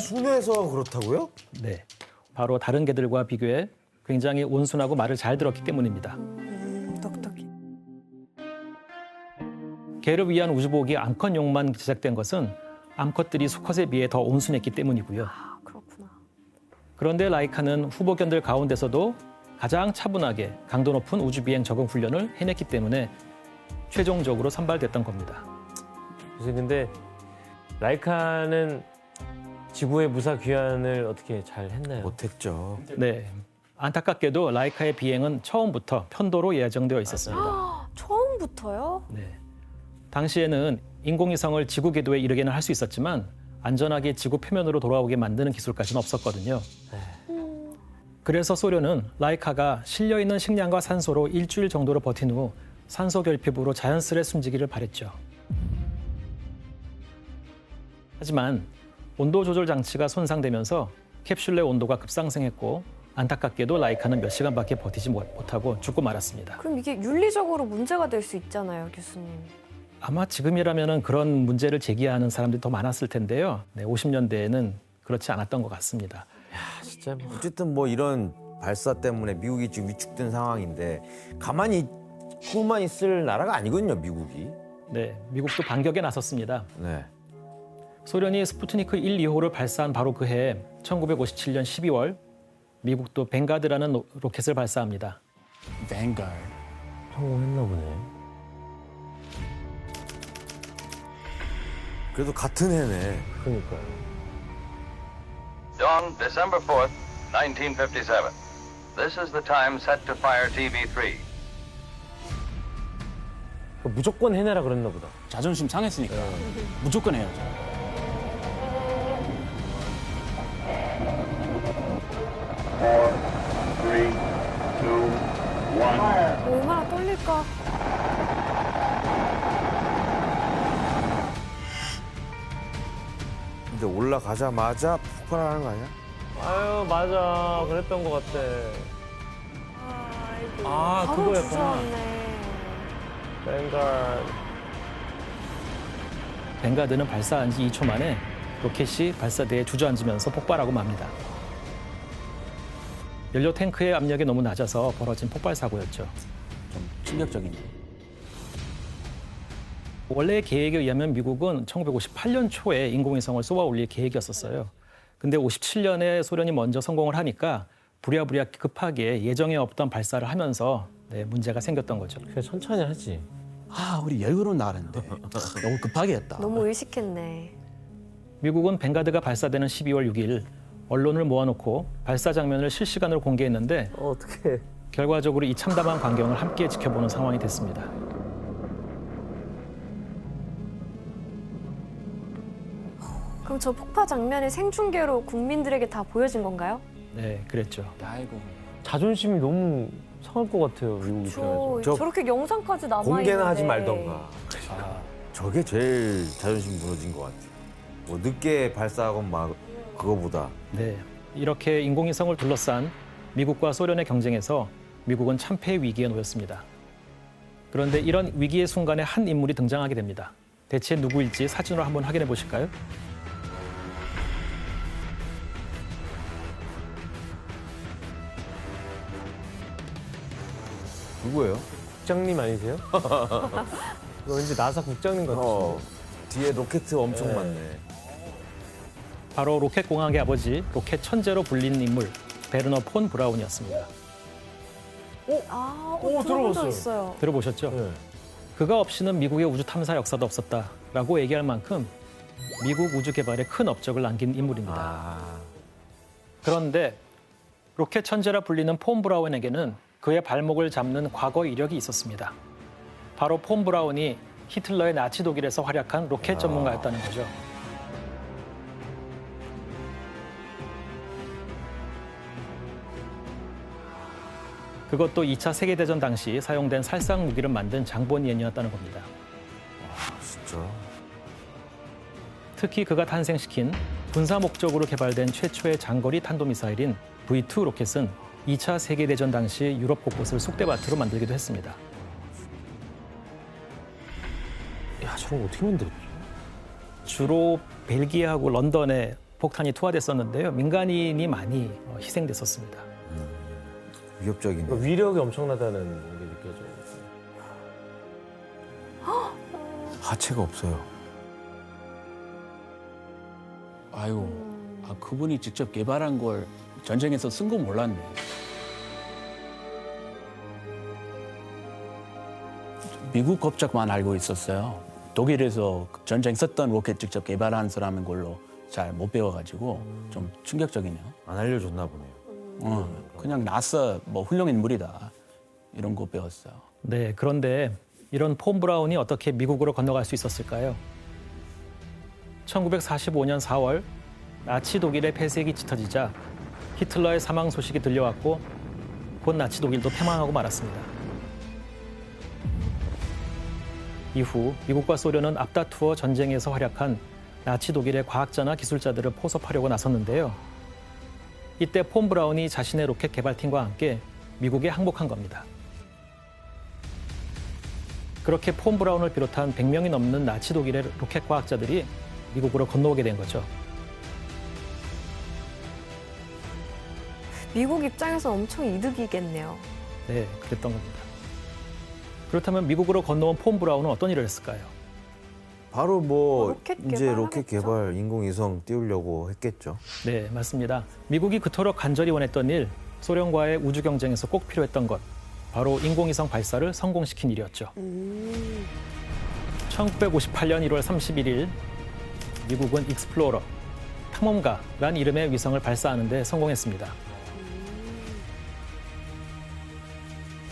순해서 그렇다고요? 네, 바로 다른 개들과 비교해 굉장히 온순하고 말을 잘 들었기 때문입니다. 똑똑해. 개를 위한 우주복이 암컷용만 제작된 것은 암컷들이 수컷에 비해 더 온순했기 때문이고요. 아, 그렇구나. 그런데 라이카는 후보견들 가운데서도 가장 차분하게 강도 높은 우주비행 적응 훈련을 해냈기 때문에 최종적으로 선발됐던 겁니다. 그래서 근데 라이카는 지구의 무사 귀환을 어떻게 잘 했나요? 못했죠. 네, 안타깝게도 라이카의 비행은 처음부터 편도로 예정되어 있었습니다. 처음부터요? 네, 당시에는 인공위성을 지구 궤도에 이르게는 할 수 있었지만 안전하게 지구 표면으로 돌아오게 만드는 기술까지는 없었거든요. 그래서 소련은 라이카가 실려있는 식량과 산소로 일주일 정도로 버틴 후 산소 결핍으로 자연스레 숨지기를 바랬죠. 하지만 온도 조절 장치가 손상되면서 캡슐의 온도가 급상승했고 안타깝게도 라이카는 몇 시간밖에 버티지 못하고 죽고 말았습니다. 그럼 이게 윤리적으로 문제가 될 수 있잖아요, 교수님. 아마 지금이라면 그런 문제를 제기하는 사람들이 더 많았을 텐데요. 네, 50년대에는 그렇지 않았던 것 같습니다. 진짜 뭐. 어쨌든 뭐 이런 발사 때문에 미국이 지금 위축된 상황인데 가만히 있고만 있을 나라가 아니거든요, 미국이. 네, 미국도 반격에 나섰습니다. 네. 소련이 스푸트니크 1, 2호를 발사한 바로 그 해 1957년 12월 미국도 벵가드라는 로켓을 발사합니다. Vanguard. 성공했나 보네. 그래도 같은 해네. 그러니까. Dawn, December 4th, 1957. This is the time set to fire TV3. 무조건 해내라 그랬나 보다. 자존심 상했으니까 무조건 해야죠. 얼마나 떨릴까? 근데 올라가자마자 폭발하는 거 아니야? 아유 맞아. 그랬던 것 같아. 아이고. 아, 바로 그거였구나. 주저앉네. 뱅갈. 벵가드는 발사한 지 2초 만에 로켓이 발사대에 주저앉으면서 폭발하고 맙니다. 연료 탱크의 압력이 너무 낮아서 벌어진 폭발 사고였죠. 좀 충격적이네요. 원래 계획에 의하면 미국은 1958년 초에 인공위성을 쏘아 올릴 계획이었었어요. 근데 57년에 소련이 먼저 성공을 하니까 부랴부랴 급하게 예정에 없던 발사를 하면서 문제가 생겼던 거죠. 그냥 천천히 하지. 아, 우리 여유로운 나라인데 너무 급하게 했다. 너무 의식했네. 미국은 벵가드가 발사되는 12월 6일 언론을 모아놓고 발사 장면을 실시간으로 공개했는데 어떡해. 결과적으로 이 참담한 광경을 함께 지켜보는 상황이 됐습니다. 그럼 저 폭파 장면이 생중계로 국민들에게 다 보여진 건가요? 네, 그랬죠. 아이고. 자존심이 너무 상할 것 같아요. 미국 입장에서. 저렇게 영상까지 남아있는데. 공개는 하지 말던가. 아, 저게 제일 자존심 무너진 것 같아. 뭐 늦게 발사하건 막 그거보다. 네, 이렇게 인공위성을 둘러싼 미국과 소련의 경쟁에서 미국은 참패 위기에 놓였습니다. 그런데 이런 위기의 순간에 한 인물이 등장하게 됩니다. 대체 누구일지 사진으로 한번 확인해 보실까요? 누구예요? 국장님 아니세요? 이거 왠지 나사 국장님 같으시네. 뒤에 로켓 엄청 네. 많네. 바로 로켓 공학의 아버지, 로켓 천재로 불린 인물 베르너 폰 브라운이었습니다. 들어본 적 들어봤어요. 있어요. 들어보셨죠? 네. 그가 없이는 미국의 우주 탐사 역사도 없었다라고 얘기할 만큼 미국 우주 개발에 큰 업적을 남긴 인물입니다. 아, 그런데 로켓 천재라 불리는 폰 브라운에게는 그의 발목을 잡는 과거 이력이 있었습니다. 바로 폰 브라운이 히틀러의 나치 독일에서 활약한 로켓 전문가였다는 거죠. 그것도 2차 세계대전 당시 사용된 살상 무기를 만든 장본인이었다는 겁니다. 진짜. 특히 그가 탄생시킨 군사 목적으로 개발된 최초의 장거리 탄도미사일인 V2 로켓은 2차 세계대전 당시 유럽 곳곳을 쑥대밭으로 만들기도 했습니다. 야, 저런 거 어떻게 만들었지? 주로 벨기에하고 런던에 폭탄이 투하됐었는데요. 민간인이 많이 희생됐었습니다. 위협적이네. 그러니까 위력이 엄청나다는 게 느껴져요. 하체가 없어요. 아유, 그분이 직접 개발한 걸 전쟁에서 쓴 거 몰랐네. 미국 법적만 알고 있었어요. 독일에서 전쟁 썼던 로켓 직접 개발한 사람인 걸로 잘 못 배워가지고 좀 충격적이네요. 안 알려줬나 보네요. 그냥 나사 뭐 훌륭한 인물이다 이런 거 배웠어요. 네, 그런데 이런 폰 브라운이 어떻게 미국으로 건너갈 수 있었을까요? 1945년 4월 나치 독일의 폐쇄기 짙어지자 히틀러의 사망 소식이 들려왔고 곧 나치 독일도 패망하고 말았습니다. 이후 미국과 소련은 앞다투어 전쟁에서 활약한 나치 독일의 과학자나 기술자들을 포섭하려고 나섰는데요. 이때 폰 브라운이 자신의 로켓 개발팀과 함께 미국에 항복한 겁니다. 그렇게 폰 브라운을 비롯한 100명이 넘는 나치 독일의 로켓 과학자들이 미국으로 건너오게 된 거죠. 미국 입장에서 엄청 이득이겠네요. 네, 그랬던 겁니다. 그렇다면 미국으로 건너온 폰 브라운은 어떤 일을 했을까요? 바로 뭐 로켓 이제 개발하겠죠? 로켓 개발, 인공위성 띄우려고 했겠죠. 네, 맞습니다. 미국이 그토록 간절히 원했던 일, 소련과의 우주 경쟁에서 꼭 필요했던 것, 바로 인공위성 발사를 성공시킨 일이었죠. 1958년 1월 31일 미국은 익스플로러, 탐험가란 이름의 위성을 발사하는 데 성공했습니다.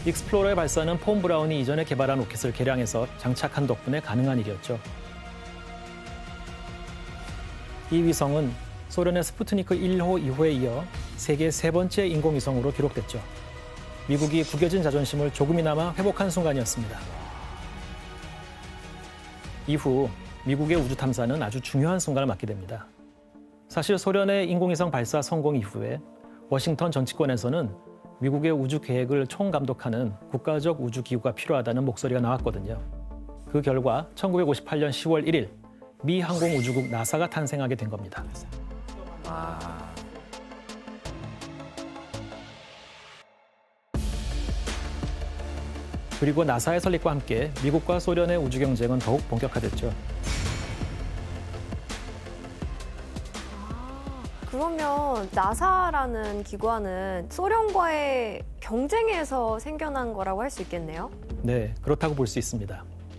익스플로러의 발사는 폰 브라운이 이전에 개발한 로켓을 개량해서 장착한 덕분에 가능한 일이었죠. 이 위성은 소련의 스푸트니크 1호, 2호에 이어 세계 세 번째 인공위성으로 기록됐죠. 미국이 구겨진 자존심을 조금이나마 회복한 순간이었습니다. 이후 미국의 우주 탐사는 아주 중요한 순간을 맞게 됩니다. 사실 소련의 인공위성 발사 성공 이후에 워싱턴 정치권에서는 미국의 우주 계획을 총감독하는 국가적 우주기구가 필요하다는 목소리가 나왔거든요. 그 결과 1958년 10월 1일 미 항공우주국 나사가 탄생하게 된 겁니다. 그리고 나사의 설립과 함께 미국과 소련의 우주 경쟁은 더욱 본격화됐죠. 그러면 나사라는 기관은 소련과의 경쟁에서 생겨난 거라고 할 수 있겠네요? 네, 그렇다고 볼 수 있습니다.